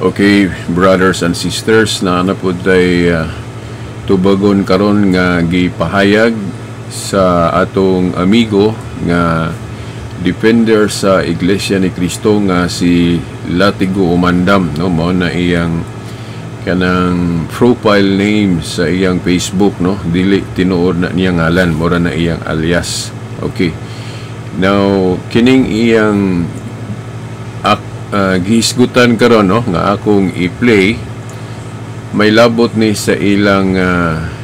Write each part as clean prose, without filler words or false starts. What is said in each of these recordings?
Okay, brothers and sisters, na po tayo tubagon karon nga gipahayag sa atong amigo nga defender sa Iglesia ni Cristo nga si Latigo Umandam, no? Mao na iyang kanang profile name sa iyang Facebook, no? Dili tinuod na niya ngalan, mura na iyang alias. Okay. Now, kining iyang gihisgutan karon, no, nga akong i-play, may labot ni sa ilang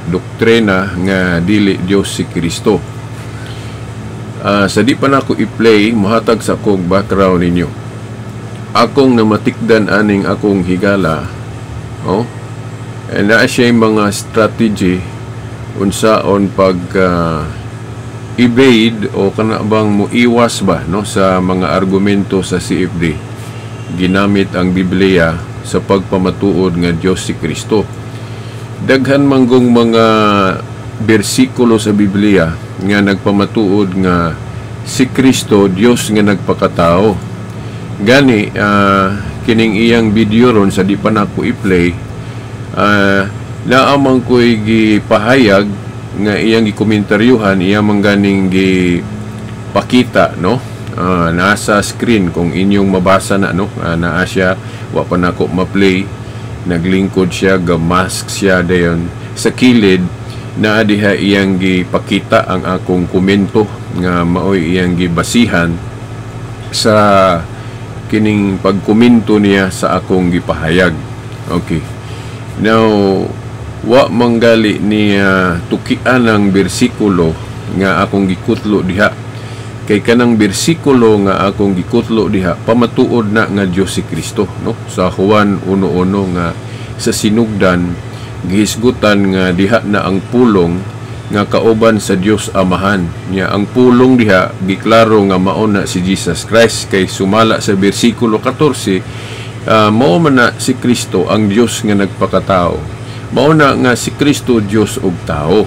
doktrina nga dili Dios si Kristo. Sa di pa na ako i-play, muhatag sa akong background ninyo. Akong namatikdan aning akong higala, oh, and naa siya mga strategy unsaon pag evade o kana bang muiwas ba, no, sa mga argumento sa CFD ginamit ang Biblia sa pagpamatuod nga Dios si Kristo. Daghan manggong mga bersikulo sa Biblia nga nagpamatuod nga si Kristo Dios nga nagpakatao. Gani kining iyang video ron sa di pa nako i-play, naamang ko'y gipahayag nga iyang gikomentaryohan, iyang mangganing gipakita, no? Nasa screen kung inyong mabasa na, no? Naa siya, wa pa nako ma-play, naglingkod siya, gamask siya dayon sa kilid, na diha iyang gipakita ang akong komento nga maoy iyang gibasihan sa kining pagkomento niya sa akong gipahayag. Okay, now wa manggali niya tukian ang bersikulo nga akong gikutlo diha, kay kanang bersikulo nga akong gikutlo diha pamatuod na nga Dios si Kristo, no? Sa Juan 1:1 nga sa sinugdan gihisgutan nga diha na ang pulong nga kauban sa Dios Amahan nya. Ang pulong diha giklaro nga mao na si Jesus Christ, kay sumala sa bersikulo 14, mao man na si Kristo ang Dios nga nagpakatao, mao na nga si Kristo Dios ug tao.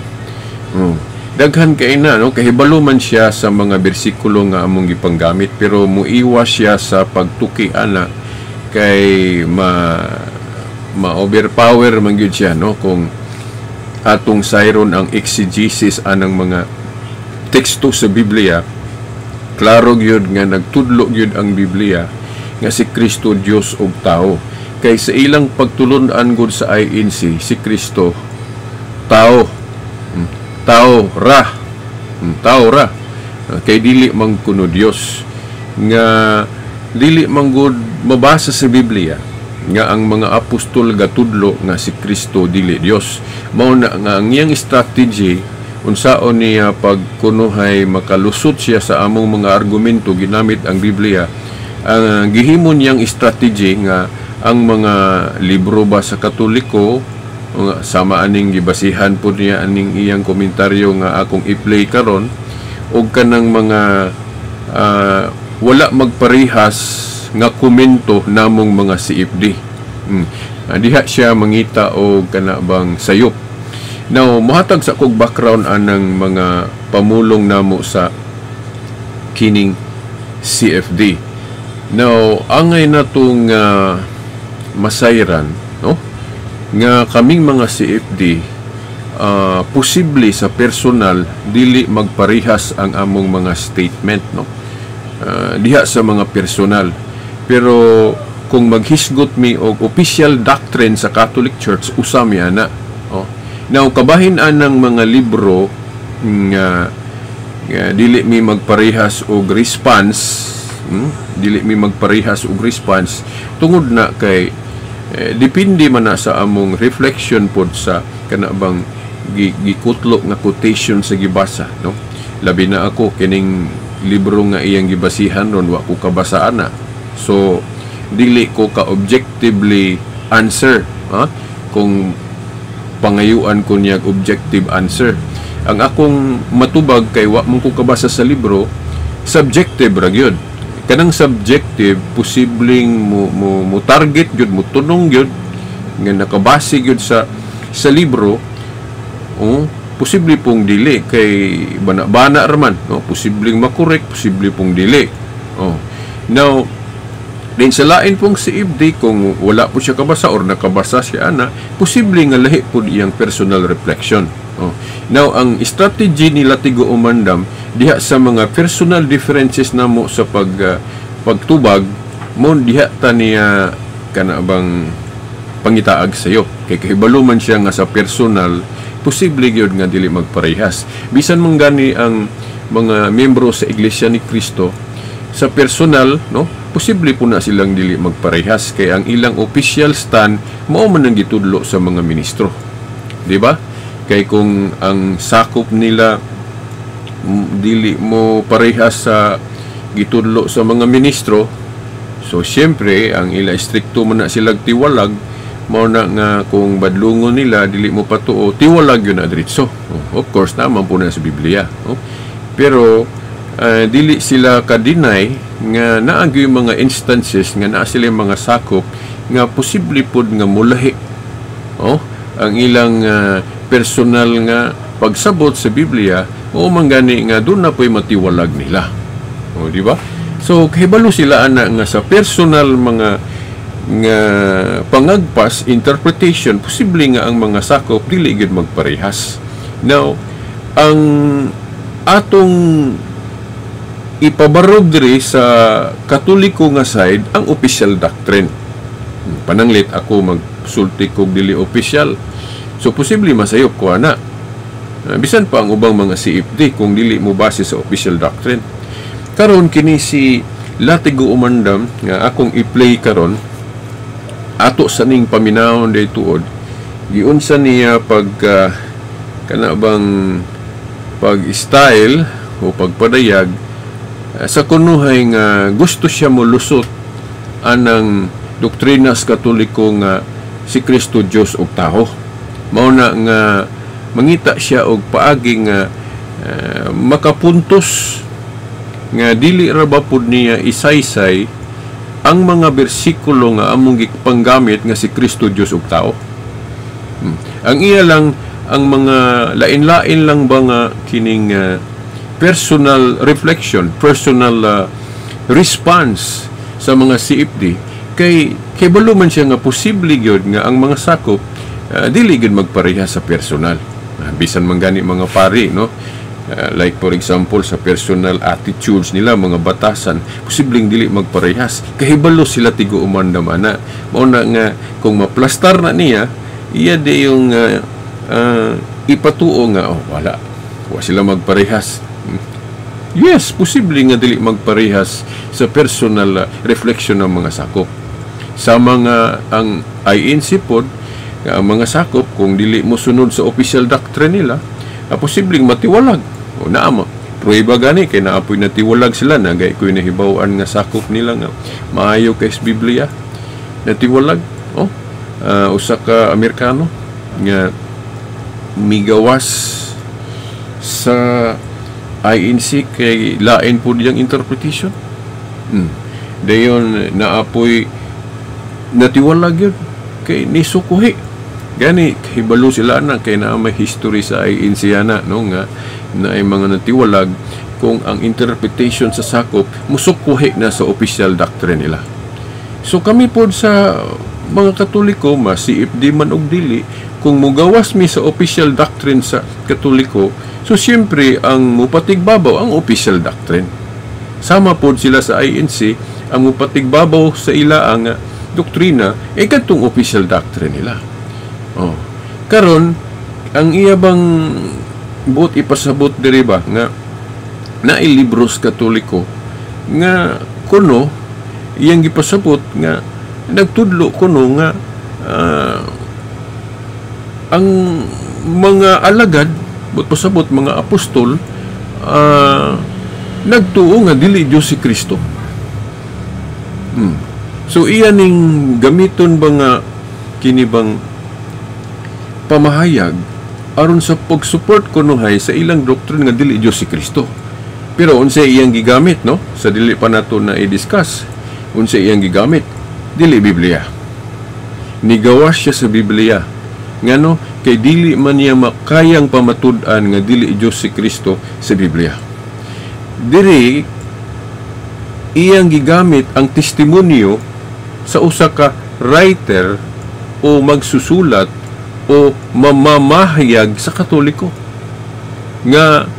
Daghan kay na, no, kahibalo man siya sa mga bersikulo nga among gipanggamit, pero muiwas siya sa pagtuki ana kay ma-overpower man gyud siya, no, kung atong sayron ang exegesis anang mga teksto sa Biblia. Klaro gyud nga nagtudlo gyud ang Biblia nga si Kristo Dios ug tao, kay sa ilang pagtulon-an gud sa INC si Kristo tao ra, kay dili man kuno Dios, nga dili man gud mabasa sa Biblia nga ang mga apostol gatudlo nga si Kristo dili Dios. Mao na nga ang iyang strategy unsaon niya pagkunuhay makalusot siya sa among mga argumento ginamit ang Biblia. Ang gihimo niyang strategy nga ang mga libro ba sa Katoliko, sama aning gibasihan po niya aning iyang komentaryo nga akong i-play karon, og kanang mga wala magparihas nga komento namong mga CFD. Diha siya mangita og kana bang sayop. Now, muhatag sa kog background anang mga pamulong namo sa kining CFD. Now, angay natong masayran, no, nga kaming mga CFD posible sa personal dili magparihas ang among mga statement, no, diha sa mga personal, pero kung maghisgot mi og official doctrine sa Catholic Church, usam yana, oh. Now, kabahin anang mga libro nga dili mi magparihas og response, dili mi magparihas og response tungod na kay depende man na sa among reflection pod sa kanabang gikutlo nga quotation sa gibasa, no. Labi na ako kining libro nga iyang gibasihan ron wa ko kabasaan na, so dili ko ka objectively answer, kung pangayuan ko niya objective answer. Ang akong matubag kay wa man ko kabasa sa libro, subjective ra gyud. Kanang subjective, posibleng mo target yun, mo tunong yun, nga nakabase yun sa libro, posible pong dili, kay bana-bana raman, no? Posibleng makorek, posible pong dili. Now, Then sa lain pong si Ibdi, kung wala po siya kabasa or nakabasa siya ana, posible nga lahi po iyang personal reflection. Now, ang strategy nila Tigo Umandam diha sa mga personal differences namo sa pagtubag mo, diha ta niya kanabang pangitaag sayo. Kay kahibalo man siya nga sa personal, posible gyud nga dili magparehas. Bisan man gani ang mga miyembro sa Iglesia ni Cristo, sa personal, no, posible po na silang dili magparehas, kay ang ilang official stand mao man ang gitudlo sa mga ministro, di ba? Kay kung ang sakop nila dili mo parehas sa gitudlo sa mga ministro, so syempre ang ila stricto man na silang tiwalag, mao na nga kung badlungon nila dili mo patuo, tiwalag yun na diretso. Of course naman po na sa Biblia, pero dili sila ka-deny nga naagi yung mga instances nga naa sila mga sakop nga posible pod nga mulahi ang ilang personal nga pagsabot sa Biblia, o manggani nga doon na po'y matiwalag nila, di ba? So kahibalo sila ana nga sa personal mga nga pangagpas interpretation, posible nga ang mga sakop dili gid magparehas. Now, ang atong ipabarog diri sa Katoliko nga side ang official doctrine. Pananglit ako magsulti kog dili official. So posible masayop ko ana. Bisan pa ang ubang mga CFD kung dili mo base sa official doctrine. Karon kini si Latigo Umandam nga akong i-play karon, ato sa ning paminawon day tuod, giunsa niya pag kanabang pag-style o pagpadayag sa kunuhay nga gusto siya molusot anang doktrina sa Katoliko nga si Kristo Dios og taho. Mao na nga mangita siya og paagi nga makapuntos nga dili ra ba pud niya isaysay ang mga bersikulo nga among gipanggamit nga si Kristo Dios og tao. Ang iya lang ang mga lain-lain lang ba nga kining personal reflection, personal response sa mga CFD, kay balo man siya nga posible gyud nga ang mga sakop dili gyud magpareha sa personal. Bisan man gani mga pari, no? Like for example sa personal attitudes nila, mga batasan, posibleng dili magparehas. Kahibalo sila Tigo Umandam ana. Mao na nga kung maplastar na niya, iya di yung ipatuo nga wala sila magparehas. Yes, posible nga dili magparehas sa personal reflection ng mga sakop. Sa mga ang INC pod, ang mga sakop kung dili mo sunod sa official doctrine nila, posibleng matiwalag. O naama, prueba gani kay naapoy natiwalag sila na gay ko'y nahibawan nga sakop nila nga maayo kay sa Biblia. Natiwalag, usa ka Amerikano nga migawas sa INC kay lain po diyang interpretation. Dayon naapoy natiwalag yun kay nisukuhi. Gani hibalo sila na kay na may history sa INC ana, no, nga na ay mga natiwalag kung ang interpretation sa sakop musukuhi na sa official doctrine nila. So kami po sa mga Katoliko, CFD man og dili, kung mugawas mi sa official doctrine sa Katoliko, so siyempre ang mupatigbabaw ang official doctrine. Sama po sila sa INC, ang mupatigbabaw sa ila ang doktrina ay katong official doctrine nila. Karon ang iya bang buot ipasabot diri ba nga nailibros Katoliko nga kuno iyang gipasabot nga nagtudlo kuno nga ang mga alagad buot pasabot mga apostol nagtuo nga dili Dios si Kristo. So iya ning gamiton ba nga kini bang pamahayag aron sa pag-support kunuhay sa ilang doctrine nga dili Dios si Kristo. Pero unsay iyang gigamit, no? Sa dili pa nato na i-discuss. Unsay iyang gigamit? Dili Biblia. Nigawas siya sa Biblia. Ngano kay dili man niya makayang pamatud-an nga dili Dios si Kristo sa Biblia. Diri iyang gigamit ang testimonyo sa usa ka writer o magsusulat o mamamahayag sa Katoliko nga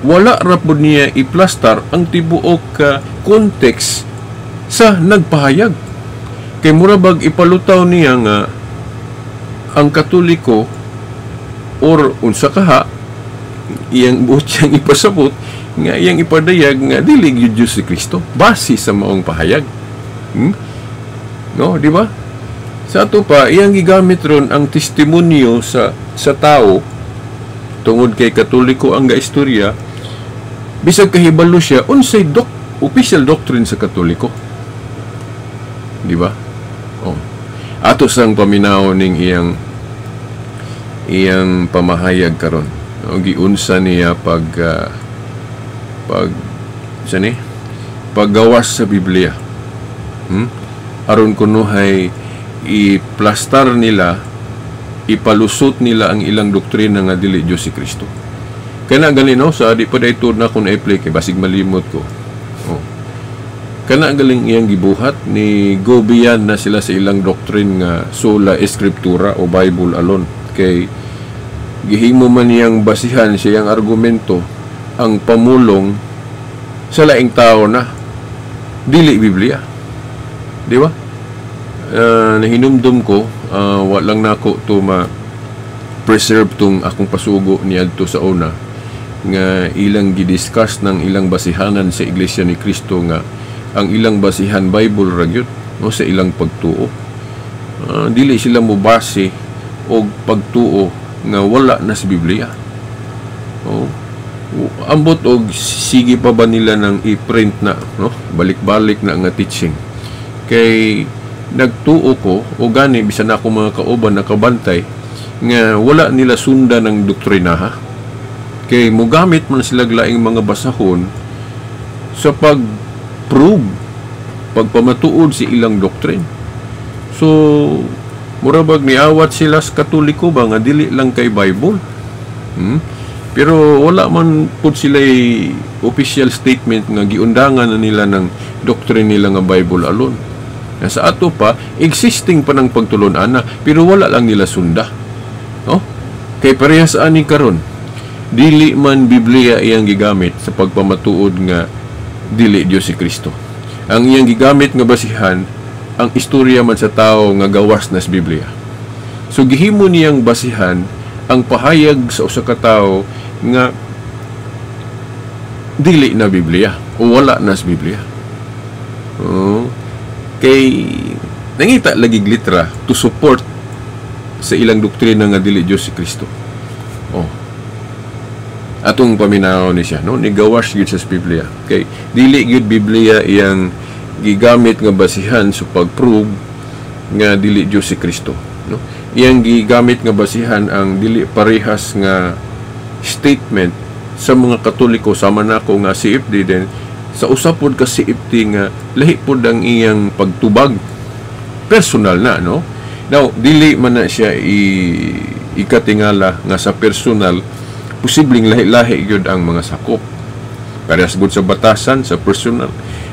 wala ra pud niya iplastar ang tibuok context sa nagpahayag. Kay mura bag ipalutaw niya nga ang Katoliko or unsa kaha iyang buot siyang ipasabot nga iyang ipadayag nga dili gyud Diyos si Kristo base sa maong pahayag. No, di ba? Sa ato pa iyang gigamit ron ang testimonyo sa tao tungod kay Katoliko ang gaistorya bisag kahibalo siya unsay official doctrine sa Katoliko. Di ba? Oh. Ato sang paminaw ning iyang pamahayag karon. Giunsa niya paggawas sa Biblia. Aron kunuhay iplastar nila, ipalusot nila ang ilang doktrina nga dili Diyos si Kristo. Kaya na galing sa di pa dayto na kung na-apply kay basig malimot ko. Oh. Kana galing iyang gibuhat ni gobiyan na sila sa ilang doctrine nga sola escriptura o Bible alone. Kay gihimo man niyang basihan sa iyang argumento ang pamulong sa laing tao na dili Biblia. Di ba? Nahinumdum ko, walang nako to ma-preserve tong akong pasugo ni adto sa una nga ilang gidiscuss ng ilang basihanan sa Iglesia ni Kristo nga ang ilang basihan Bible ra gyud no sa ilang pagtuo. Dili sila mobase og pagtuo nga wala na sa Biblia. Ambot og sige pa ba nila nang i-print na no balik-balik na nga teaching. Kay nagtuo ko o gani bisan ako mga kauban nakabantay nga wala nila sundan ng doktrinaha. Kay mugamit man sila laing mga basahon sa pag-prove pagpamatuod si ilang doctrine. So murabag niawat sila sa Katoliko ba nga dili lang kay Bible. Pero wala man pud sila official statement nga giundangan na nila ng doctrine nila nga Bible alone. Sa ato pa, existing pa ng pagtulon-ana, pero wala lang nila sunda. No? Kay parehas ani karon, dili man Biblia iyang gigamit sa pagpamatuod nga dili Dios si Kristo. Ang iyang gigamit nga basihan, ang istorya man sa tao nga gawas na sa Biblia. So gihimo niyang basihan ang pahayag sa usa ka tawo nga dili na Biblia o wala na sa Biblia. Kay nangita lagi litra to support sa ilang doktrina nga dili Diyos si Kristo. Atong paminaw ni siya no ni gawas gyud sa Biblia. Kay dili gyud Biblia iyang gigamit nga basihan sa pagprove nga dili Diyos si Kristo, no? Iyang gigamit nga basihan ang dili parehas nga statement sa mga Katoliko sama nako nga CFD din sa usapod ka CFD nga lahi pod ang iyang pagtubag personal na, no? Now dili man na siya ikatingala nga sa personal posibleng lahi-lahi gyud ang mga sakop. Parehas gud sa batasan sa personal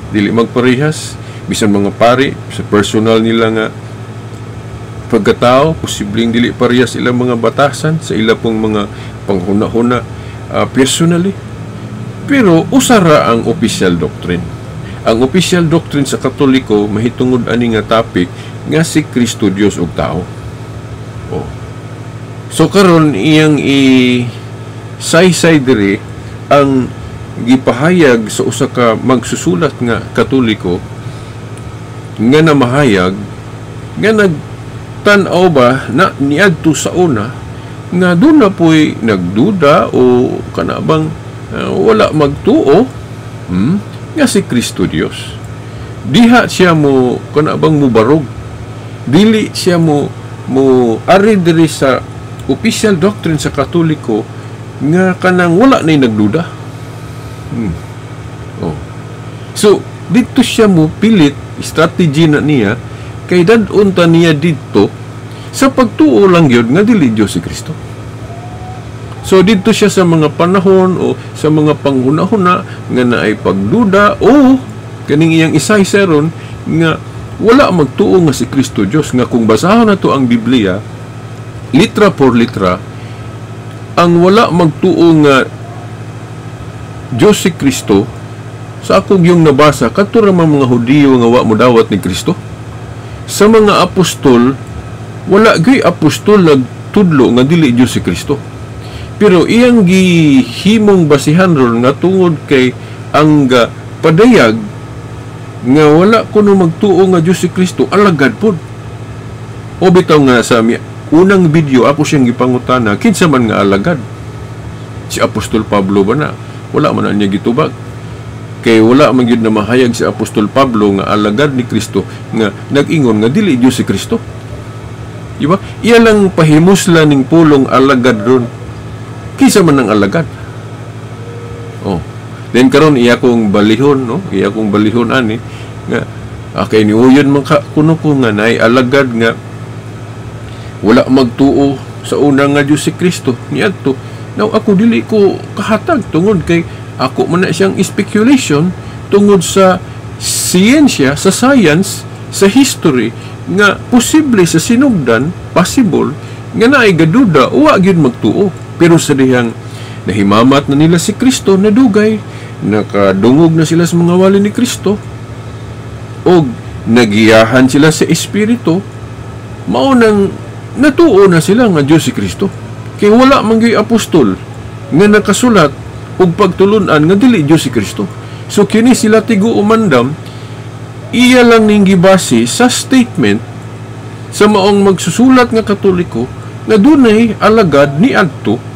dili magparehas bisan mga pari sa personal nila nga pagkatao posibleng dili parehas ilang mga batasan sa ila pong mga panghuna-huna personally. Pero usara ang official doctrine. Ang official doctrine sa Katoliko mahitungod ani nga topic nga si Kristo Dios ug tao. So karon iyang saysay diri ang gipahayag sa usa ka magsusulat nga Katoliko nga namahayag nga nagtan-aw ba na niadto sa una nga doon na po'y nagduda o kanabang wala magtuo nga si Kristo Dios. Diha siya mo kanabang mubarog. Dili siya mo ari diri sa official doctrine sa Katoliko nga kanang wala na'y nagduda. So dito siya mo pilit strategy na niya kay dadun ta niya dito sa pagtuo lang yun nga dili Diyos si Kristo. So dito siya sa mga panahon o sa mga panghuna-huna nga naay pagduda o kaning iyang isay ron nga wala magtuo nga si Kristo Dios. Nga kung basahon nato ang Biblia litra por litra, ang wala magtuo nga Diyos si Kristo, sa akong yung nabasa kadto ra mga Hudiyo nga wa modawat ni Kristo. Sa mga apostol, wala gyud apostol nagtudlo nga dili Diyos si Kristo. Pero iyang gihimong basihan ron nga tungod kay ang padayag nga wala kuno magtuo nga Diyos si Kristo, alagad pod. O bitaw nga sa unang video ako siyang gipangutana, kinsa man nga alagad? Si Apostol Pablo ba na? Wala man na niya gitubag. Kay wala man gyud na mahayag si Apostol Pablo nga alagad ni Kristo nga nag-ingon nga dili Diyos si Kristo. Di ba? Iya lang pahimusla ning pulong alagad ron. Kisa man ang alagad. Oh. Then karon iya kong balihon, no? Iya kong balihon ani nga kay ni uyon man kuno ko nga nay alagad nga wala magtuo sa una nga Diyos si Kristo. Niadto. Now ako dili ko kahatag tungod kay ako man na siyang speculation tungod sa siyensya, sa science, sa history nga posible sa sinugdan, possible nga naay gaduda o wa gyud magtuo. Pero sa dihang nahimamat na nila si Kristo, nadugay, nakadungog na sila sa mga wali ni Kristo, o nagiyahan sila sa Espiritu, maunang natuo na sila nga Diyos si Kristo. Kaya wala manggay apostol nga nakasulat og pagtulunan nga dili Diyos si Kristo. So kini sila tigo umandam, iya lang ning gibase sa statement sa maong magsusulat nga Katoliko na dunay alagad ni adto.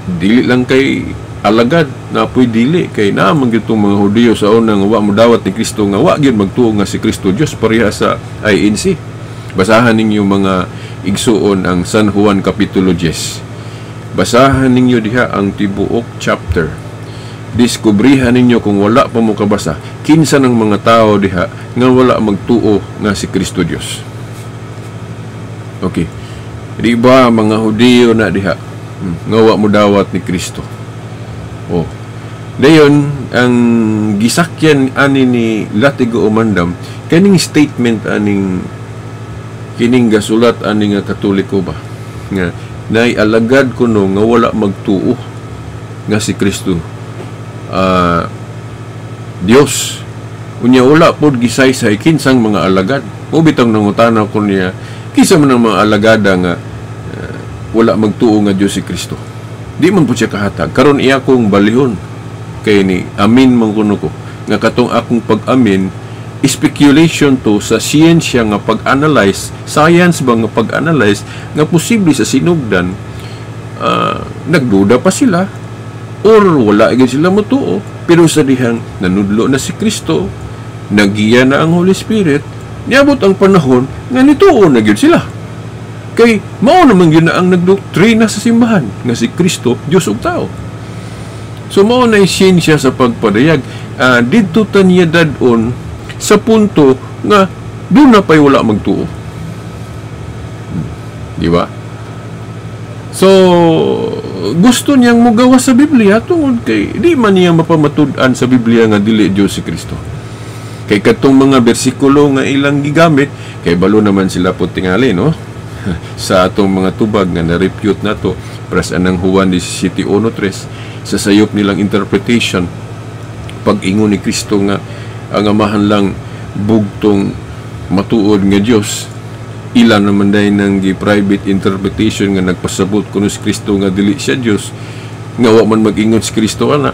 Dili lang kay alagad na apoy dili kay naman gyud mga Hudiyo sa unang wa modawat ni Kristo nga wa gyud magtuo nga si Kristo Dios pareha sa INC. Basahan ninyo mga igsuon ang San Juan kapitulo 10. Basahan ninyo diha ang tibuok chapter. Diskubrihan ninyo kung wala pa mo kabasa kinsa ng mga tao diha nga wala magtuo nga si Kristo Dios. Okay. Di ba mga Hudiyo na diha nga wa mo dawat ni Kristo? Oh. Dayon ang gisakyan ani ni Latigo Umandam kaning statement aning kining gasulat ani nga Katoliko ba nga nay alagad kuno nga wala magtuo nga si Kristo Dios. Unya wala pod gisaysay kinsang mga alagad. O bitang nangutana ko niya kisa man ang mga alagada nga wala magtuo nga Diyos si Kristo. Di man po siya kahatag. Karon iya kong balihon kay ni amin man kuno ko nga katong akong pag-amin speculation to sa siyensya nga pag-analyze, science ba nga pag-analyze nga posible sa sinugdan, nagduda pa sila or wala gyud sila motuo. Pero sa dihang nanudlo na si Kristo, nagiya na ang Holy Spirit, niabot ang panahon nga nituo na gyud sila. Kay mao naman gyud na ang nagdoktrina sa simbahan nga si Kristo Dios ug tao. So mao na siyensya sa pagpadayag. Didto ta niya dadon sa punto nga doon na pa'y wala magtuo. Di ba? So gusto niyang mugawa sa Biblia tungod kay di man niya mapamatud-an sa Biblia nga dili Dios si Kristo. Kay katong mga bersikulo nga ilang gigamit kay balo naman sila po tingali, no? Sa atong mga tubag nga na-repute na to pras anang Juan 17:1-3 sa sayop nilang interpretation pag-ingon ni Kristo nga ang amahan lang bugtong matuod nga Dios. Ilan naman dahil ng private interpretation nga nagpasabot kuno si Kristo nga dili siya Dios nga wa man mag-ingon si Kristo ana.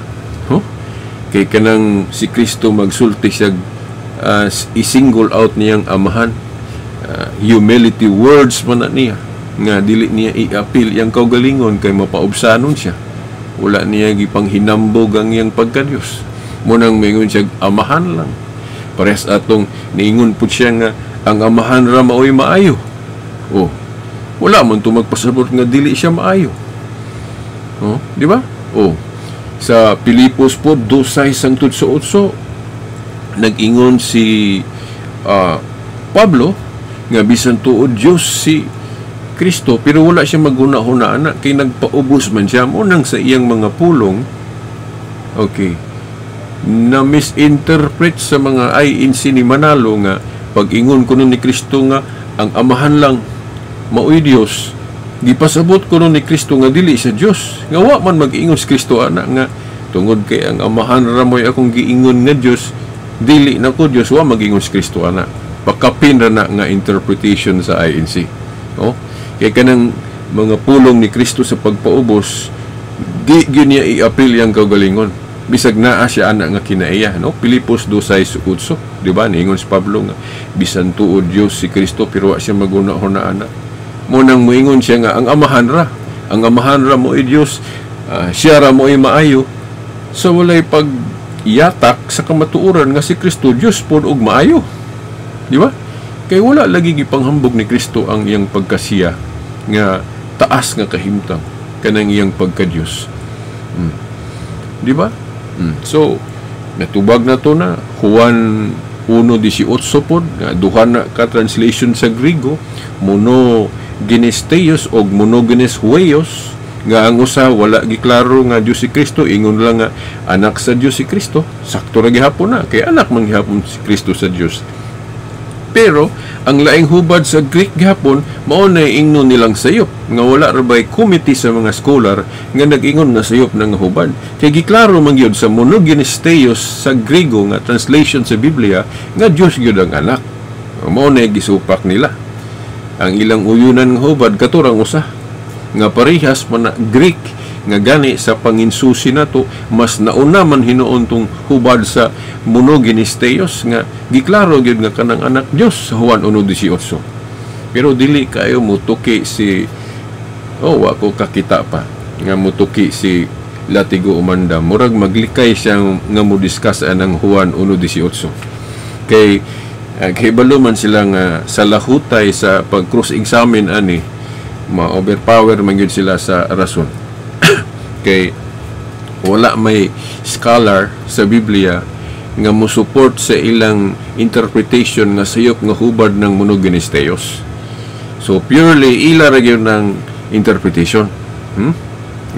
Kay kanang si Kristo magsulti siya i-single out niyang amahan. Humility words man na niya nga dili niya i-appeal yang kaugalingon kay mapaubsanon siya. Wala niya gipanghinambog ang iyang pagka-Dios. Munang maingon siya amahan lang. Pares atong niingon po siya nga ang amahan ra maoy maayo. Oh. Wala man to magpasabot nga dili siya maayo. Oh, di ba? Oh. Sa Pilipos po 2:6-8 nag-ingon si Pablo nga bisan tuod Dios si Kristo pero wala siya maghuna-huna anak kay nagpaubos man siya mo nang sa iyang mga pulong. Okay, na misinterpret sa mga INC ni Manalo nga pag-ingon kuno ni Kristo nga ang amahan lang maoy Dios, gipasabot kuno ni Kristo nga dili sa Dios, nga wa man mag-ingon si Kristo anak nga tungod kay ang amahan ra mo'y akong giingon nga Dios, dili na ko Dios, wa mag-ingon si Kristo anak. Pakapin ra na nga interpretation sa INC. Oh, kay kanang mga pulong ni Kristo sa pagpaubos, di gyud niya i-apil yang kaugalingon. Bisag naa siya anak nga kinaiya, no? Pilipos 2:8, di ba? Niingon si Pablo nga bisan tuod Dios si Kristo pero wa siya maguna-huna anak. Mo nang moingon siya nga ang amahan ra mo Dios, siya ra mo maayo. So walay pagyatak sa kamatuoran nga si Kristo Dios pod og maayo. Di ba? Kay wala lagi gipanghambog ni Kristo ang iyang pagkasiya nga taas nga kahimtang kanang iyang pagka-Dios. Di ba? So, natubag na to na Juan 1:18 pod, nga duha na ka translation sa Griego, monogenes theos og monogenes huios, nga ang usa wala giklaro nga Dios si Kristo, ingon lang nga anak sa Dios si Kristo. Sakto ra gihapon na kay anak man gihapon si Kristo sa Dios. Pero ang laing hubad sa Greek gihapon mao na ingnon nilang sayop nga wala ra bay committee sa mga scholar nga nag-ingon na sayop ng hubad. Kay giklaro man gyud sa monogenes theos sa Griego nga translation sa Biblia nga Dios gyud ang anak. Mao na gisupak nila. Ang ilang uyunan nga hubad katurang usa nga parehas man na Greek nga gani sa panginsusi nato, mas nauna man hinuon tong hubad sa monogenes theos nga giklaro gyud nga kanang anak Dios sa Juan 1:18. Pero dili kayo mutuki si wa ko kakita pa nga mutuki si Latigo Umanda, murag maglikay siya nga mo discuss anang Juan 1:18 kay balo man sila nga sa lahutay sa pag cross examine ani ma-overpower man gyud sila sa rason. Kay wala may scholar sa Biblia nga mo-support sa ilang interpretation nga sayop nga hubad ng monogenes theos. So purely ila ra gyud ng interpretation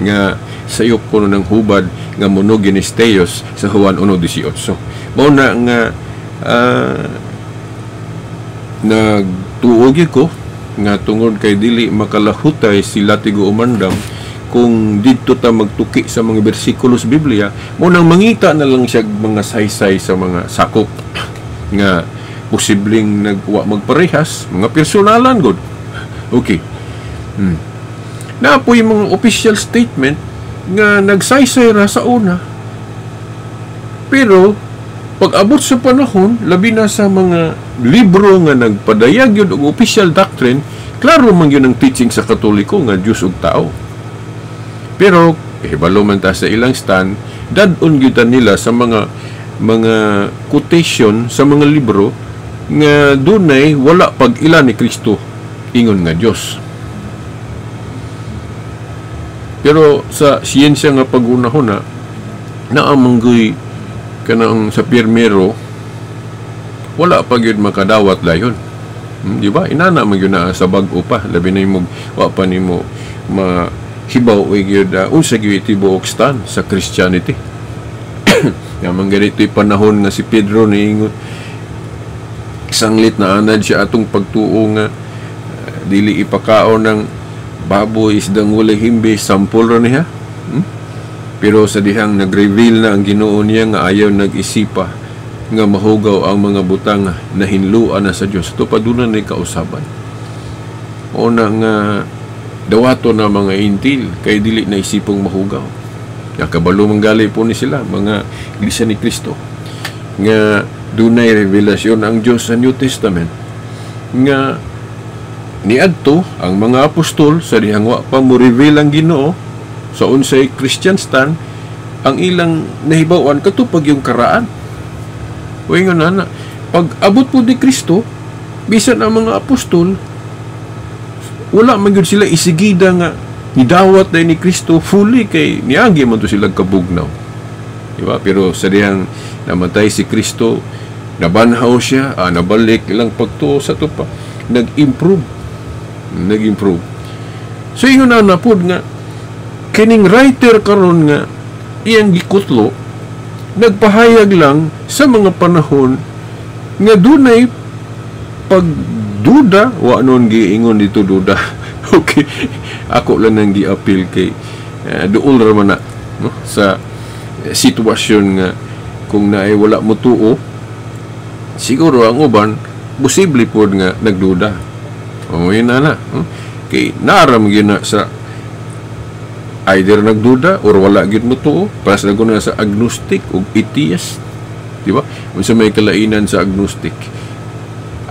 nga sayop kuno ng hubad nga monogenes theos sa Juan 1:18. Mao na nga nagtuog ko nga tungod kay dili makalahutay si Latigo Umandam kung dito ta magtuki sa mga bersikulo sa Biblia, mo nang mangita na lang siya mga saysay sa mga sakop nga posibleng nagwa magparehas, mga personalan god. Okay. Naapoy mga official statement nga nagsaysay ra sa una. Pero pag abot sa panahon, labi na sa mga libro nga nagpadayag yun og official doctrine, klaro man yun ang teaching sa Katoliko nga Diyos ug tao. Pero balo man ta sa ilang stand, dad-on gyutan nila sa mga quotation sa mga libro nga dunay wala pag-ila ni Kristo ingon nga Dios. Pero sa siyensya nga pag-unahuna naamanggoy kanang sa pirmero wala pa gyud makadawat dayon. Di ba? Inana man gyud na sa bag-o pa, labi na mo wa pa nimo hibaw gyud unsa gyud tibuok stand sa Christianity. Nga man ganito'y panahon nga si Pedro niingon sanglit na anad siya atong pagtuo nga dili ipakaon ng baboy isdang walay himbe, sampol ra niya. Pero sa dihang nag-reveal na ang Ginoo niya nga ayaw nag-isipa nga mahugaw ang mga butang na hinluan na sa Dios. Ito padunan ni kausaban. O na nga dawato na mga intil kay dili na isipong mahugaw. Nakabalo manggali po ni sila mga iglesia ni Kristo nga dunay revelasyon ang Dios sa New Testament nga niadto ang mga apostol sa dihang wa pa mo reveal ang Ginoo sa unsay Christian stand ang ilang nahibawan katupag yung karaan. Uy nga na pag abot po ni Kristo bisan ang mga apostol wala man gyud sila isigida nga nidawat na ni Kristo fully kay niagi man to sila kabugnaw. Diba? Pero sa dihang namatay si Kristo, nabanhaw siya, nabalik ilang pagtuo sa to pa, nag-improve nag-improve. So ingon na pod nga kining writer karon nga iyang gikutlo nagpahayag lang sa mga panahon nga dunay pagduda wa nun giingon dito duda. Okay, ako lang nang gi-appeal kay duol ra man na no? Sa sitwasyon nga kung naay wala mo tuo, siguro ang uban posible pod nga nagduda. O yun na. Kay naaram gyud na sa either nagduda or wala gyud mo tuo, para sa na sa agnostic ug atheist, di ba? Unsa may kalainan sa agnostic?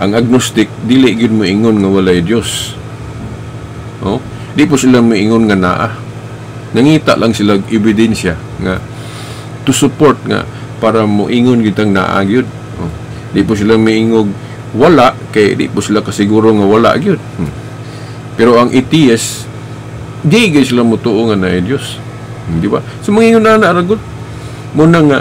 Ang agnostic dili gyud mo ingon nga walay Dios. Oh, di po sila moingon nga naa. Nangita lang sila ebidensya nga to support nga para moingon gyud naa gyud. Oh, di po sila moingog wala kay di po sila kasiguro nga wala gyud. Pero ang atheist di gyud sila motuo nga naay Dios. Di ba? So moingon na aragot mo na nga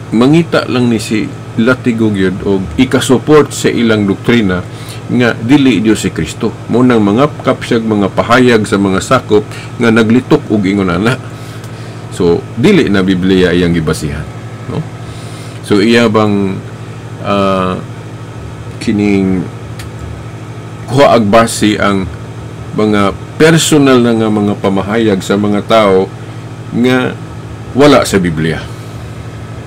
mangita lang ni si Latigo gyud og ikasupport sa ilang doktrina nga dili Dios si Kristo. Mo nang mga kapsag mga pahayag sa mga sakop nga naglitok og ingon ana. So dili na Biblia iyang gibasihan, no? So iya bang kining kuha agbasi ang mga personal na nga mga pamahayag sa mga tao nga wala sa Biblia.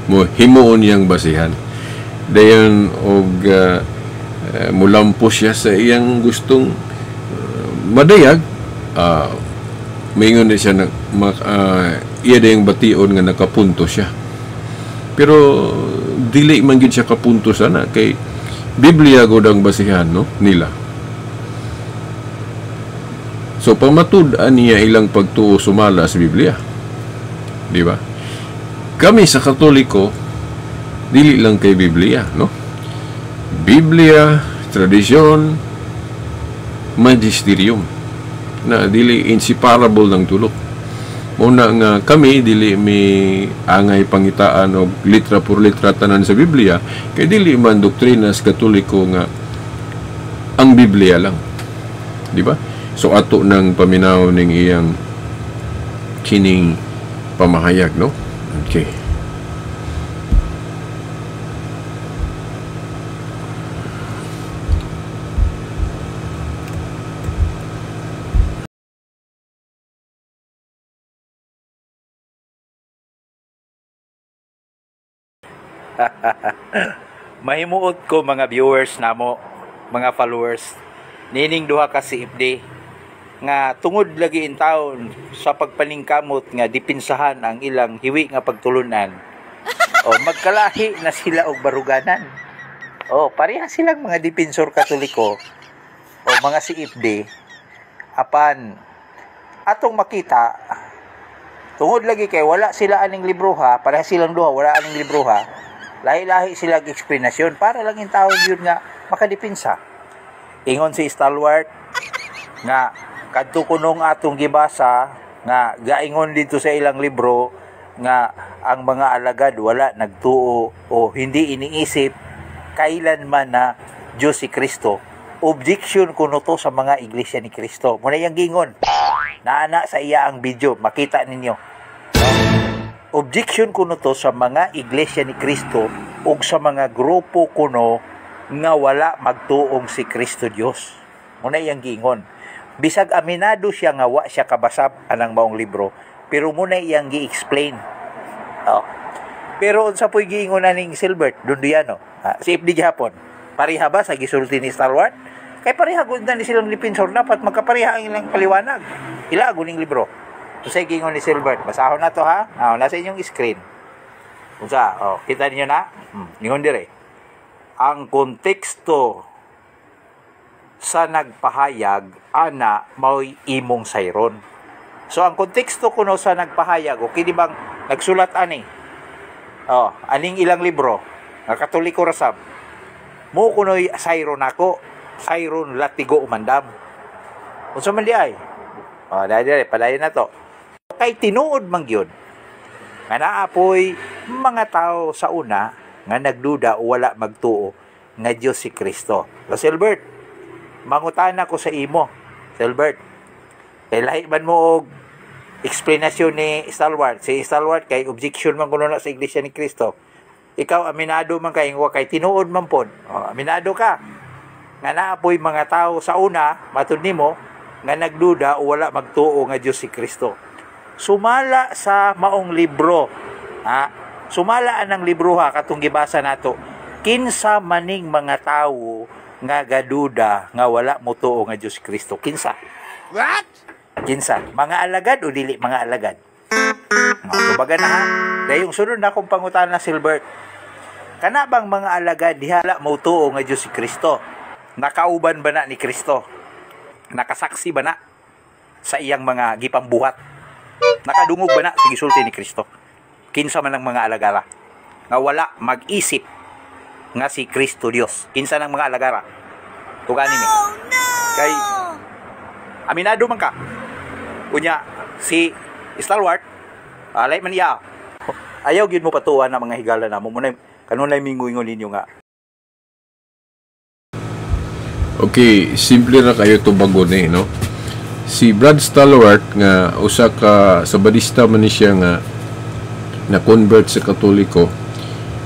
Mo himuon yang basihan. Dayon og mulampos siya sa iyang gustong madayag, maingon na siya na iya dayang bation nga nakapunto siya. Pero dili man gid siya kapunto sana kay Biblia gud ang basihan no nila. So pamatud-an niya ilang pagtuo sumala sa Biblia. Di ba? Kami sa Katoliko dili lang kay Biblia, no? Biblia, tradisyon, magisterium na dili inseparable ng tulo. Una nga kami dili mi angay pangitaan og litra por litra tanan sa Biblia kay dili man doktrina sa Katoliko nga ang Biblia lang. Di ba? So ato nang paminaw ning iyang kining pamahayag, no? Okay. Mahimuot ko mga viewers namo, mga followers, nining duha ka si CFD nga tungod lagi in taon sa pagpaningkamot nga dipinsahan ang ilang hiwi nga pagtulunan. O magkalahi na sila og baruganan. O pareha silang mga dipensor Katoliko o mga si CFD apan atong makita tungod lagi kay wala sila aning libro ha, pareha silang duha wala aning libro ha. Lahi-lahi sila eksplanasyon para lang yung tao yun nga makadipinsa. Ingon si Stalwart nga kadto kunong atong gibasa nga gaingon dito sa ilang libro nga ang mga alagad wala nagtuo o hindi iniisip kailanman na Diyos si Kristo. Objection kuno to sa mga iglesia ni Kristo. Muna yung gingon. Naana sa iya ang video, makita ninyo. Objection kuno to sa mga iglesia ni Kristo ug sa mga grupo kuno nga wala magtuong si Kristo Dios. Muna iyang giingon. Bisag aminado siya nga wa siya kabasab anang maong libro, pero muna iyang gi-explain. Pero unsa poy giingon ning Silbert Dunduyano? Si FD gihapon. Pareha ba sa gisulti ni Stalwart? Kay pareha gud na ni silang dipensor dapat magkapareha ang ilang paliwanag. Ila guning libro. Unsa gingon ni Silbert? Basahon na to ha. Nasa inyong screen. Unsa? Kita niyo na? Ingon dire. Ang konteksto sa nagpahayag ana mao'y imong sayron. So ang konteksto kuno sa nagpahayag o kini bang nagsulat ani? Aning ilang libro nga Katoliko rasab. Mo kuno'y sayron ako, sayron Latigo umandam. Unsa man di ay? Dali padayon na to. Kay tinuod man gyud nga naapoy mga tao sa una nga nagduda o wala magtuo nga Dios si Kristo. So Silbert, mangutana ko sa imo, Silbert. Kay lahi man mo og explanation ni Stalwart. Si Stalwart kay objection man kuno na sa Iglesia ni Cristo. Ikaw aminado man kay wa kay tinuod man pod. Aminado ka. Nga naapoy mga tao sa una, matud nimo, nga nagduda o wala magtuo nga Dios si Kristo. Sumala sa maong libro. Sumala anang libro katong gibasa nato. Kinsa maning mga tawo nga gaduda nga wala mo tuo nga Dios Kristo. Kinsa? What? Kinsa? Mga alagad o dili mga alagad? Kumbaga na ha. Dahil yung sunod na akong pangutana, Silbert. Kana bang mga alagad diha wala mo tuo nga Dios si Kristo? Nakauban ba na ni Kristo? Nakasaksi ba na sa iyang mga gipambuhat? Nakadungog ba na sa gisulti ni Kristo? Kinsa man ang mga alagara nga wala mag-isip nga si Kristo Dios? Kinsa ng mga alagara? Tugani ni. Kay aminado man ka. Unya si Stalwart, alay man iya. Ayaw gyud mo patuan na mga higala namo. Munay kanunay minguingon ninyo nga. Okay, simple na kayo to bago ni, no? Si Brad Stalwart nga usa ka sabadista man ni siya nga na-convert sa Katoliko.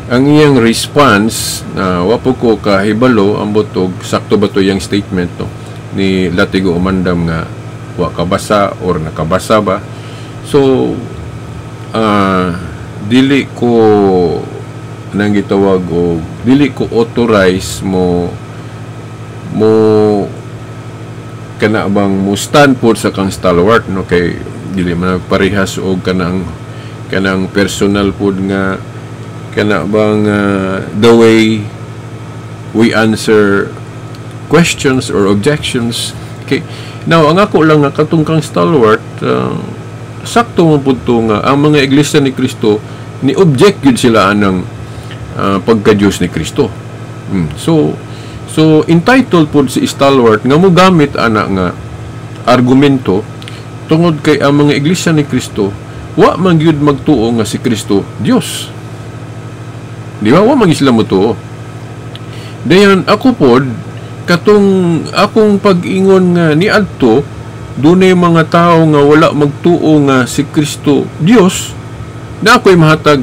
Ang iyang response na wapo ko kahibalo ang butog sakto ba to yang statement no ni Latigo Umandam nga wa kabasa or nakabasa ba. So dili ko nang gitawag o dili ko authorize mo kana bang mo stand po sa kang Stalwart no kay dili man parehas og kanang personal pod nga kana bang the way we answer questions or objections. Okay, now ang ako lang nga katong kang Stalwart, sakto mo pud to nga ang mga iglesia ni Kristo ni object gyud sila anang pagka-Diyos ni Kristo. So entitled po si Stalwart nga mo gamit ana nga argumento tungod kay ang mga iglesia ni Kristo wa man gyud magtuo nga si Kristo Dios. Di ba? Wa man sila mo tuo. Dayon ako pod katong akong pag-ingon nga niadto dunay mga tao nga wala magtuo nga si Kristo Dios na ako'y mahatag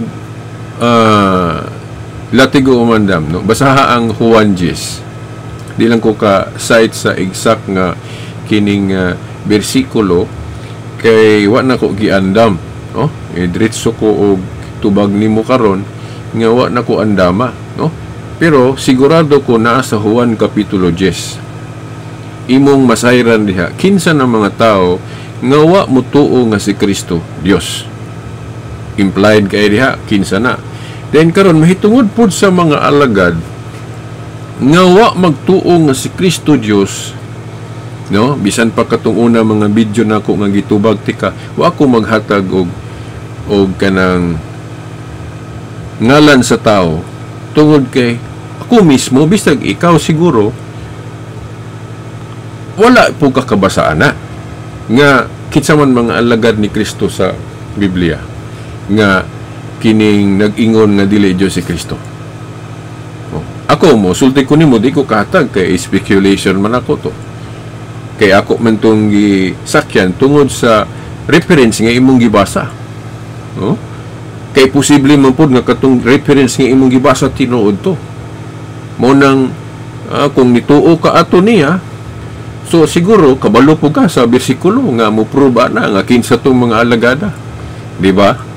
Latigo Umandam no. Basaha ang Juan 10. Di lang ko ka cite sa exact nga kining bersikulo kay wa na ko giandam no. Diretso ko og tubag nimo karon nga wa na ko andama no. Pero sigurado ko naa sa Juan kapitulo 10 imong masayran diha kinsa na mga tao nga wa mutuo nga si Kristo Dios. Implied kay diha kinsa na. Then karon mahitungod pud sa mga alagad nga wa magtuo nga si Kristo Dios no, bisan pa katong una mga video nako nga gitubag tika wa ako maghatag og kanang ngalan sa tao tungod kay ako mismo bisag ikaw siguro wala po kakabasaan na nga kinsa man mga alagad ni Kristo sa Biblia nga kining nag-ingon nga dili Dios si Kristo. Ako mo sulti ko nimo di ko kahatag kay speculation man ako to. Kay ako man tong gisakyan tungod sa reference nga imong gibasa. No? Kay posible man pud nga katong reference nga imong gibasa tinuod to. Mo nang kung nituo ka ato niya, so siguro kabalo po ka sa bersikulo nga mo prove na nga kinsa tong mga alagada. Di ba?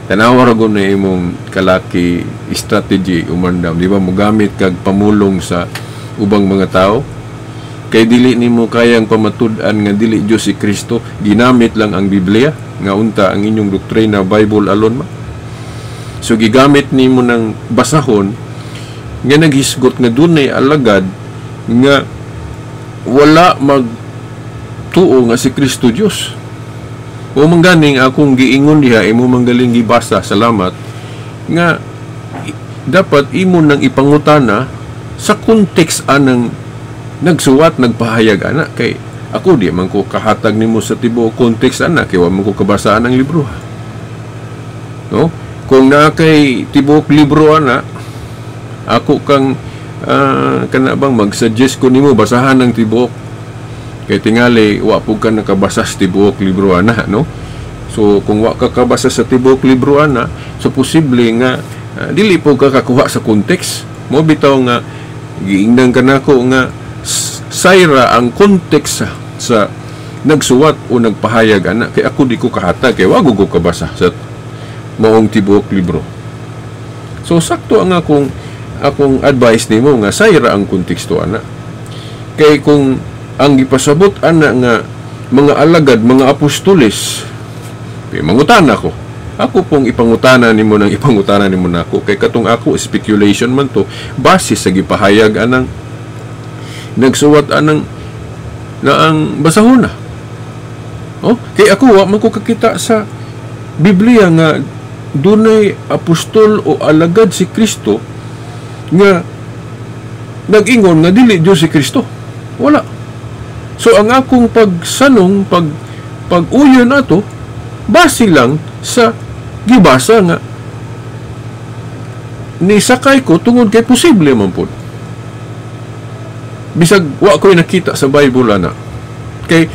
Tanawa ra gud na imong kalaki strategy Umandam, di ba mo gamit kag pamulong sa ubang mga tao kay dili nimo kayang pamatud-an nga dili Dios si Kristo, ginamit lang ang Biblia nga unta ang inyong doktrina Bible alone ma. So gigamit nimo ng basahon nga naghisgot nga dunay alagad nga wala magtuo nga si Kristo Dios. O mangganing akong giingon diha imo manggaling gibasa, salamat nga dapat imo nang ipangutana sa konteks anang nagsuwat nagpahayag ana kay ako di man ko kahatag nimo sa tibuok konteks ana kay wa man ko kabasaan ang libro no. Kung na kay tibuok libro ana ako kang kana bang mag-suggest ko nimo basahan ng tibuok kay tingali wa pud ka nakabasa sa tibuok libro ana, no? So kung wa ka kabasa sa tibuok libro ana, so posible nga dili po ka kakuha sa context mo, bitaw nga giingnan ka nako nga sayra ang context sa nagsuwat o nagpahayag ana, kay ako di ko kahatag, kay wag ko kabasa sa maong tibuok libro. So sakto ang akong advice nimo nga sayra ang konteksto ana, kay kung ang gipasabot ana nga mga alagad, mga apostoles, kay mangutana ko, ako pong ipangutana nimo nako, kay katong ako speculation man to base sa gipahayag anang nagsuwat anang na ang basahon na. Oh, kay ako wa man ko kakita sa Biblia nga dunay apostol o alagad si Kristo nga nag-ingon nga dili Dios si Kristo. Wala. So ang akong pagsanong, pag-uyon ato base lang sa gibasa nga ni sakay ko tungod kay posible man pud. Bisag wa ko'y nakita sa Bible ana. Kay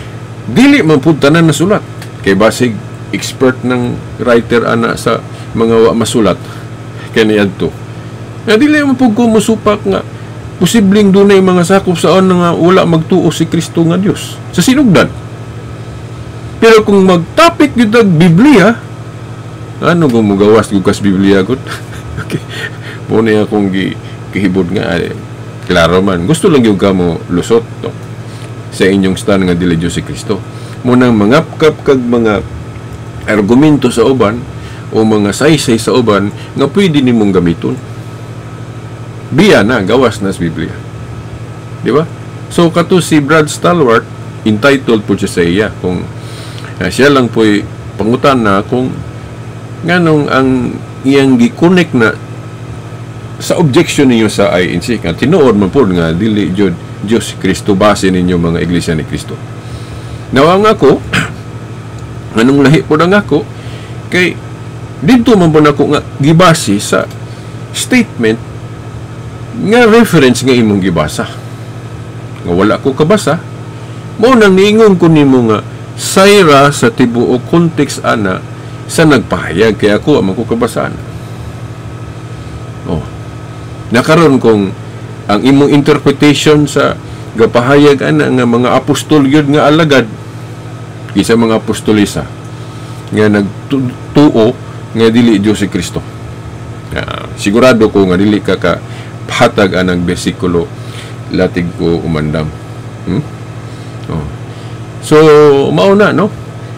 dili man pud tanan na sulat. Kay basig expert ng writer ana sa mga wa masulat kani adto. Nga dili man pud ko musupak nga posibleng dunay mga sakop saon nga wala magtuo si Kristo nga Dios sa sinugdan. Pero kung mag-topic gyud og Biblia, ano kung mugawas gyud kas Biblia gud? Okay. Muna akong gihibod nga klaro man. Gusto lang yung kamo lusot to, sa inyong stand nga dili Diyos si Kristo. Munang mangapkap kag mga argumento sa uban o mga saysay sa uban nga pwede nimong gamiton. Biya na, gawas na sa Biblia. Di ba? So, kato si Brad Stalwart, entitled po siya sa iya. Kung siya lang po'y pangutan na kung nganong ang iyang gi-connect na sa objection ninyo sa INC. Nga tinuod man po nga dili Diyos Kristo base ninyo mga iglesia ni Kristo. Nawang ako, anong lahi po lang ako, kay dito man po ako nga gibase sa statement nga reference nga imong gibasa. Nga wala ko kabasa, mo nang niingon ko nimo nga sayra sa tibuok context ana sa nagpahayag, kaya ako amang ko kabasaan. Oh. Nakaroon kung ang imong interpretation sa gapahayag ana nga mga apostol yun nga alagad isa mga apostolisa nga nagtuo nga dili Diyos si Kristo. Sigurado ko nga dili ka pahatag anang bersikulo latig ko umandam. Oh. So mauna no,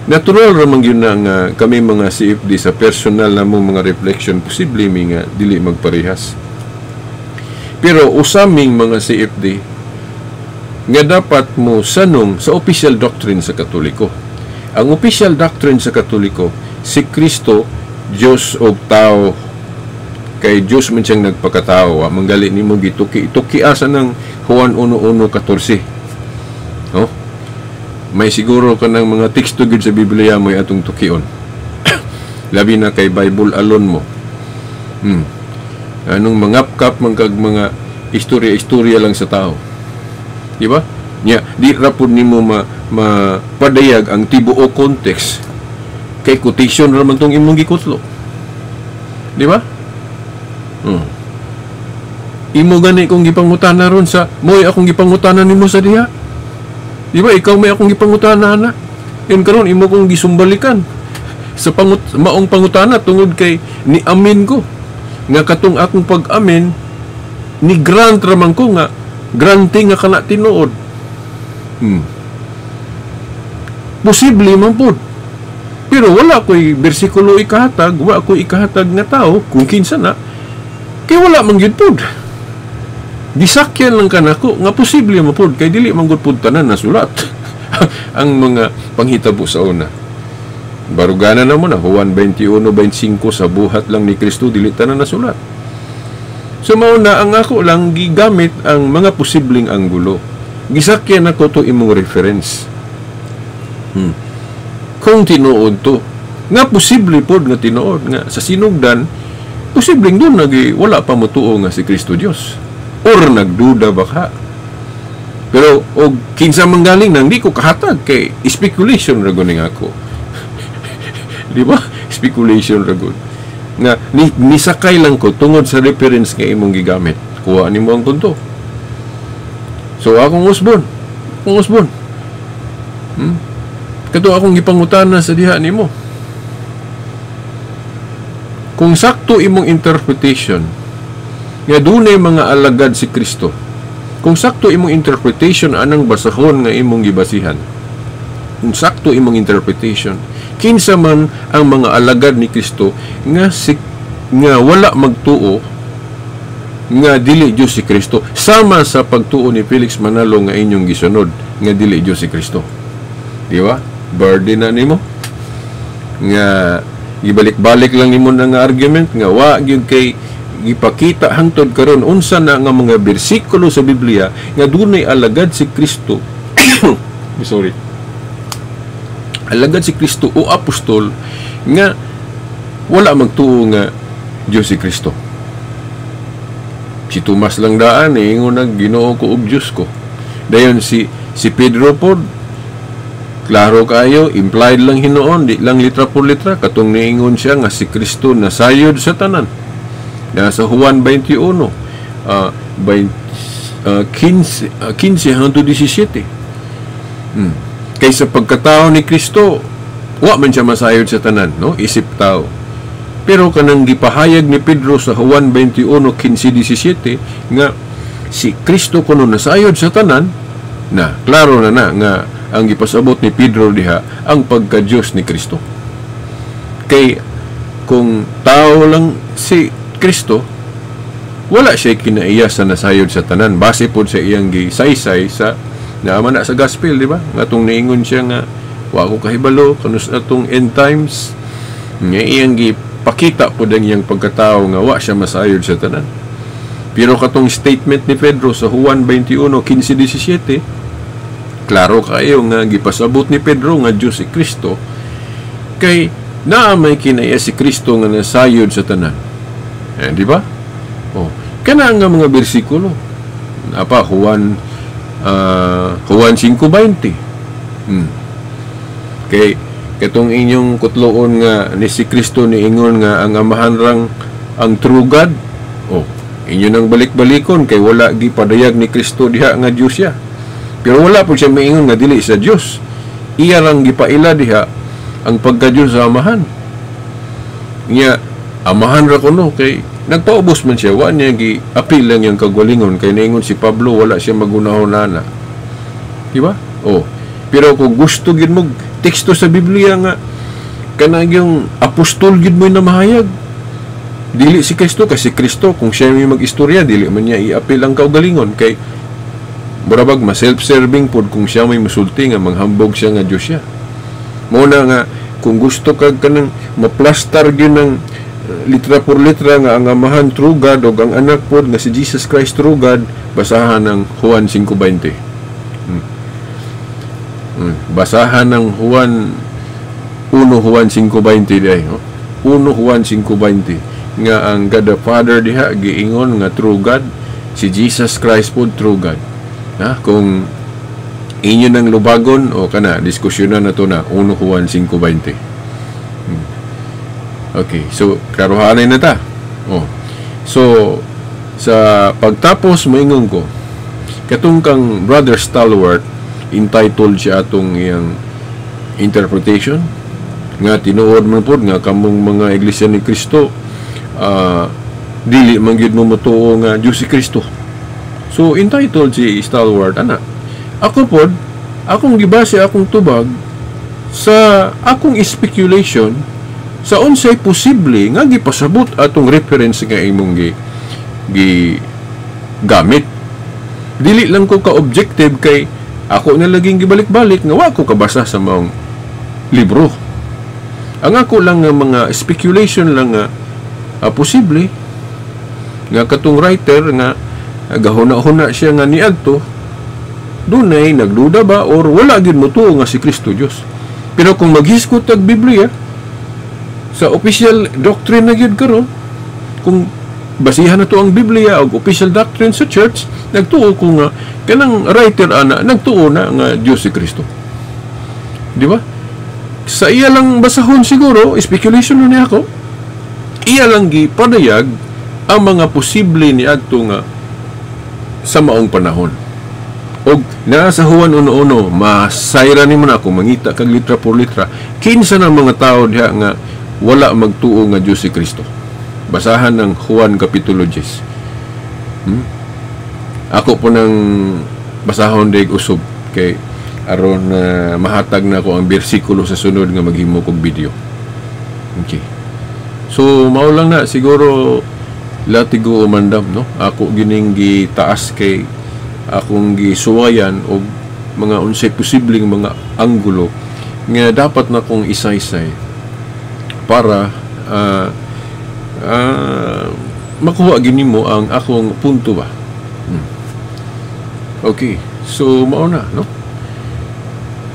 natural ramang yun na nga kami mga CFD sa personal na mga reflection posible mi nga dili magparehas. Pero usaming mga CFD nga dapat mo sanong sa official doctrine sa Katoliko. Ang official doctrine sa Katoliko, si Kristo Diyos o tao. Kay Diyos man siyang nagpakatao. Manggali ni mo gituki asa ng Juan 1:1-14. No? May siguro ka ng mga teksto gud sa Biblia mo atong tukion. Labi na kay Bible alone mo. Anong mangapkap kag mga istorya lang sa tao. Di ba? Di rapod nimo mapadayag ang tibuok context kay quotation raman tong imong gikutlo. Di ba? Imo gani kung gipangutana ron sa moy akong gipangutana nimo sa diha. Di ba ikaw may akong gipangutana na? Yun karon imo kong gisumbalikan sa maong pangutana tungod kay ni amin ko nga katong akong pag-amin ni grant raman ko nga granting nga kana tinuod. Posible man po. Pero wala ko'y bersikulo ikahatag, wala ko'y ikahatag nga tao, kung kinsa na, kay wala man gyud po. Gisakyan lang ka na ko, nga posible man po, kay dili man gyud po tanan na sulat. Ang mga panghitabo sa una. Barugana na mo na, Juan 21:25, sa buhat lang ni Kristo, dili tanan na sulat. So mauna ang ako lang gigamit ang mga posibleng anggulo. Gisakyan ako to imong reference. Kung tinuod to, nga posible pod nga tinuod nga sa sinugdan, posibleng doon wala pa motuo nga si Kristo Dios. or nagduda ba ka? Pero og kinsa manggaling nang di ko kahatag kay speculation ra gud ako. Di ba? Speculation ra gud. Nga nisakay lang ko tungod sa reference nga imong gigamit. Kuha nimo ang punto. So akong usbon. Kato akong gipangutana sa diha nimo. Kung sakto imong interpretation nga dunay mga alagad si Kristo, kung sakto imong interpretation anang basahon nga imong gibasihan, kung sakto imong interpretation, kinsa man ang mga alagad ni Kristo nga wala magtuo nga dili Dios si Kristo, sama sa pagtuo ni Felix Manalo nga inyong gisunod nga dili Dios si Kristo. Di ba? Burden na nimo nga gibalik-balik lang nimo nga argument nga wa gyud kay gipakita hangtod karon unsa na nga mga bersikulo sa Biblia nga dunay alagad si Kristo. Sorry. Alagad si Kristo o apostol nga wala magtuo nga Dios si Kristo. Si Tomas lang daan ingon nag Ginoo ko ug Dios ko. Dayon si Pedro pod klaro kayo, implied lang hinoon, di lang litra por litra katong niingon siya nga si Kristo nasayod sa tanan. Sa Juan 21 15 hangtod 17. Kaysa pagkatao ni Kristo wa man siya masayod sa tanan, no? Isip tao. Pero kanang gipahayag ni Pedro sa Juan 21 15-17 nga si Kristo kuno nasayod sa tanan, na klaro na nga ang gipasabot ni Pedro diha ang pagka-Diyos ni Kristo. Kay kung tao lang si Kristo, wala siya kinaiya sa nasayod sa tanan base pod sa iyang gisaysay sa naman na sa gospel, di ba? Ngatong niingon siya nga wa ko kahibalo kanus atong end times nga iyang gipakita pod ang iyang pagkatao nga wa siya masayod sa tanan. Pero katong statement ni Pedro sa Juan 21 15-17, klaro kayo nga gipasabot ni Pedro nga Diyos si Kristo kay naa may kinaiya si Kristo nga nasayod sa tanan. Di ba? Kana nga mga bersikulo. Apa Juan 5:20. Kay katong inyong kutloon nga ni si Kristo niingon nga ang amahan rang ang true God. Inyo nang balik-balikon kay wala gipadayag ni Kristo diha nga Dios siya. Pero wala po siya maingon nga dili sa Dios. Iya lang gipaila diha ang pagka-Dios sa amahan. Nya amahan ra kuno kay nagpaubos man siya, wa niya gi-appeal lang yung kagalingon kay naingon si Pablo wala siya magunahon nana. Di ba? Pero kung gusto gid mo teksto sa Biblia nga kanang yung apostol gid mo na mahayag dili si Kristo kasi Kristo kung siya may mag-istorya dili man niya i-appeal ang kagalingon kay murabag ma self-serving pod kung siya may musulti nga manghambog siya nga Dios siya. Muna nga kung gusto kag kanang maplastar gyud ng litra por litra nga ang amahan true God o ang anak pod nga si Jesus Christ true God, basahan ng Juan 5:20. Basahan ng Juan 5:20 diay, 5:20 nga ang God the Father diha giingon nga true God, si Jesus Christ pod true God. Kung inyo nang lubagon o kana diskusyonan na to na 5:20. Okay, so karuhanay na ta. So sa pagtapos moingon ko katong kang Brother Stalwart entitled siya atong iyang interpretation nga tinuod man pod nga kamong mga iglesia ni Kristo dili man gyud mo motuo nga Dios si Kristo. So entitled si Stalwart ana. Ako pod akong gibase akong tubag sa akong speculation sa unsay posible nga gipasabot atong reference nga imong gi gamit. Dili lang ko ka-objective kay ako na laging gibalik-balik nga wa ko kabasa sa mga libro. Ang ako lang nga mga speculation lang nga posible nga katong writer nga gahuna-huna siya nga niadto dunay nagduda ba or wala gid mo tuo nga si Kristo Dios. Pero kung maghiskot ang Biblia sa official doctrine na gyud karon, kung basihan na to ang Biblia o official doctrine sa church, nagtuo ko nga kanang writer ana nagtuo na nga Dios si Kristo. Di ba? Sa iya lang basahon siguro, speculation na niya ako, iya lang gipadayag ang mga posible ni adto nga sa maong panahon. Og nasa Juan 1:1, masayra ni mo na ako mangita kag litra por litra, kinsa ng mga tao diha nga wala magtuo nga Dios si Kristo. Basahan ng Juan Kapitulo 10. Ako po nang basahon daig usub kay aron mahatag na ko ang bersikulo sa sunod nga maghimo kog video. Okay. So mao lang na siguro latigo umandam, no? Ako gining gitaas kay akong gisuwayan og mga unsay posibleng mga anggulo nga dapat na kong isaysay para makuha gini mo ang akong punto ba. Okay, so mao na, no?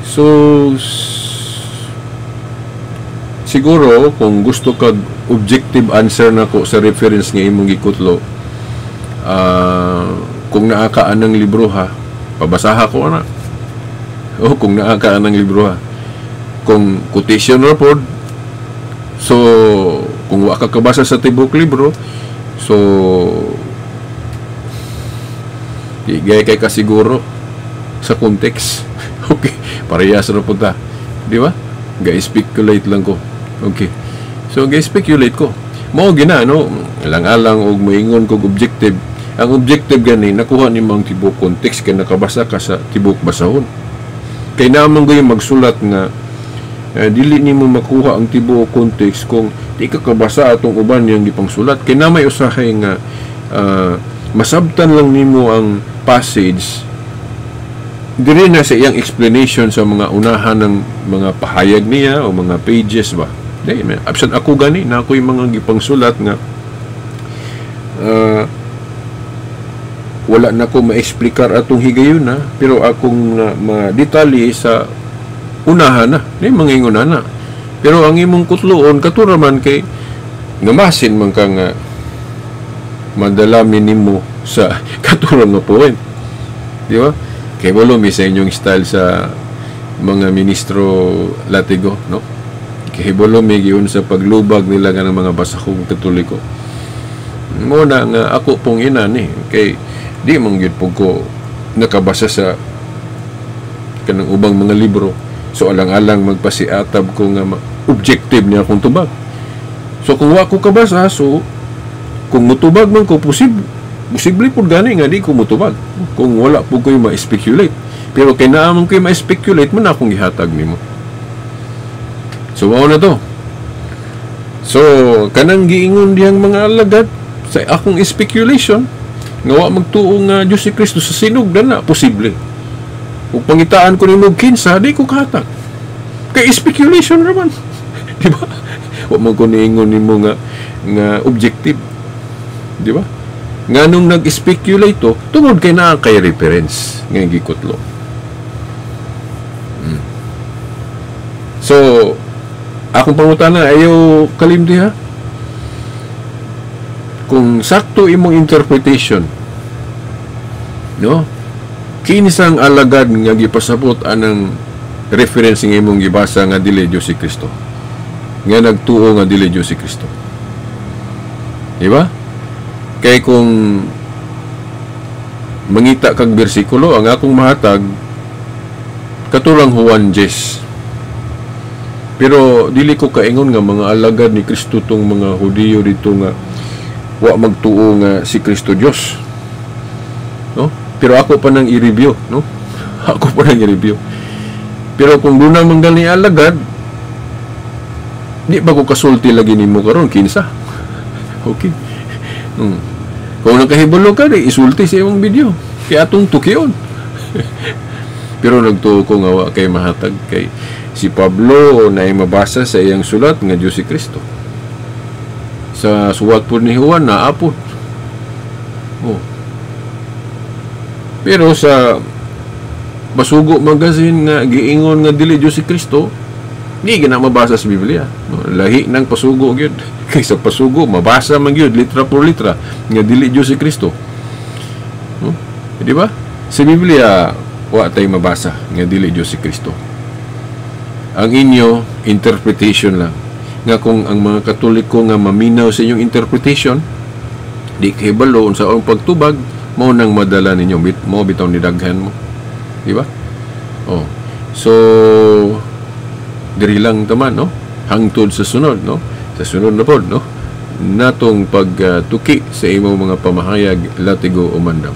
So siguro kung gusto kag objective answer nako sa reference nga imong gikutlo, kung naakaan ng libro ha, pabasaha ko na. O kung naakaan ng libro ha, kung quotation report, so kung wa ka kabasa sa tibok libro, so gaya kay kasiguro sa context. Okay, parehas na punta, di ba? Ga-speculate lang ko. Okay, so ga-speculate ko mao gina, no? Alang-alang og moingon kog objective. Ang objective gani nakuha ni mang tibok context kay nakabasa ka sa tibok basahon. Kay naman gyud magsulat nga dili nimo makuha ang tibok context kung di ka kabasa atong uban yang gipangsulat. Kay na may usahay nga masabtan lang nimo ang passage diri na sa iyang explanation sa mga unahan ng mga pahayag niya o mga pages ba. Di man absent ako gani na ako'y mga gipangsulat nga wala na ko ma-explicar atong higayon na, pero akong ma-detalye sa unahan na, ni mga ingunan na. Pero ang imong kutloon, katuraman kay namasin man ka nga madalamin nimo sa katurang nga point. Di ba? Kay walo mi sa inyong style sa mga ministro latigo, no? Kay walo mi giun sa paglubag nila nga ng mga basahong katoliko. Muna nga ako pong ina ni, kay di man gyud po ko nakabasa sa kanang ubang mga libro, so alang-alang magpasiatab ko nga objective niya akong tubag. So kung wa ko kabasa, so kung mutubag man ko, posible po gani nga di ko mutubag kung wala po ko yung ma-speculate. Pero kay naamang ko yung ma-speculate, man akong ihatag nimo. So mao na to. So kanang giingon diyang mga alagad sa akong speculation nga wa magtuo nga Dios si Kristo sa sinugdan na posible. Kung pangitaan ko ni kinsa, di ko kahatag. Kay speculation naman. Di ba? Wa man ko niingon nimo nga objective. Di ba? Nga nung nag-speculate to, tungod kay naa kay reference nga gikutlo. So, akong pangutana, ayaw kalimdi ha? Kung sakto imong interpretation, no? Kinsang alagad nga gipasabot anang reference nga imong gibasa nga dili Dios si Kristo. Nga nagtuo nga dili Dios si Kristo. Di ba? Kay kung mangita kag bersikulo, ang akong mahatag katurang Juan 10. Pero dili ko kaingon nga mga alagad ni Kristo tong mga Hudiyo dito nga wa magtuo nga si Kristo Dios, no? Pero ako pa nang i-review, no? Ako pa nang i-review. Pero kung doon naman gali alagad, di ba ko kasulti lagi nimo karon kinsa? Okay. Kung nakahibulo ka, isulti sa imong video. Kaya atong tukyon. Pero nagtuo ko nga wa kay mahatag kay si Pablo na mabasa sa iyang sulat nga Dios si Kristo. Sa suwat po ni Juan na apod. Oh. Pero sa Basugo magazine nga giingon nga dili Dios si Kristo, di gina mabasa sa Biblia. No? Lahi ng pasugo gyud. Kaysa pasugo, mabasa man gyud litra por litra nga dili Dios si Kristo. No? Di ba? Sa Biblia, wa tay mabasa nga dili Dios si Kristo. Ang inyo interpretation lang. Nga kung ang mga Katoliko nga maminaw sa inyong interpretation, di kay balo unsa ang pagtubag, mao nang madala ninyo, mo bitaw ni daghan mo. Di ba? Oh. So diri lang taman, no? Hangtod sa sunod, no? Sa sunod na pod, no? Natong pagtuki sa imong mga pamahayag, latigo o mandam.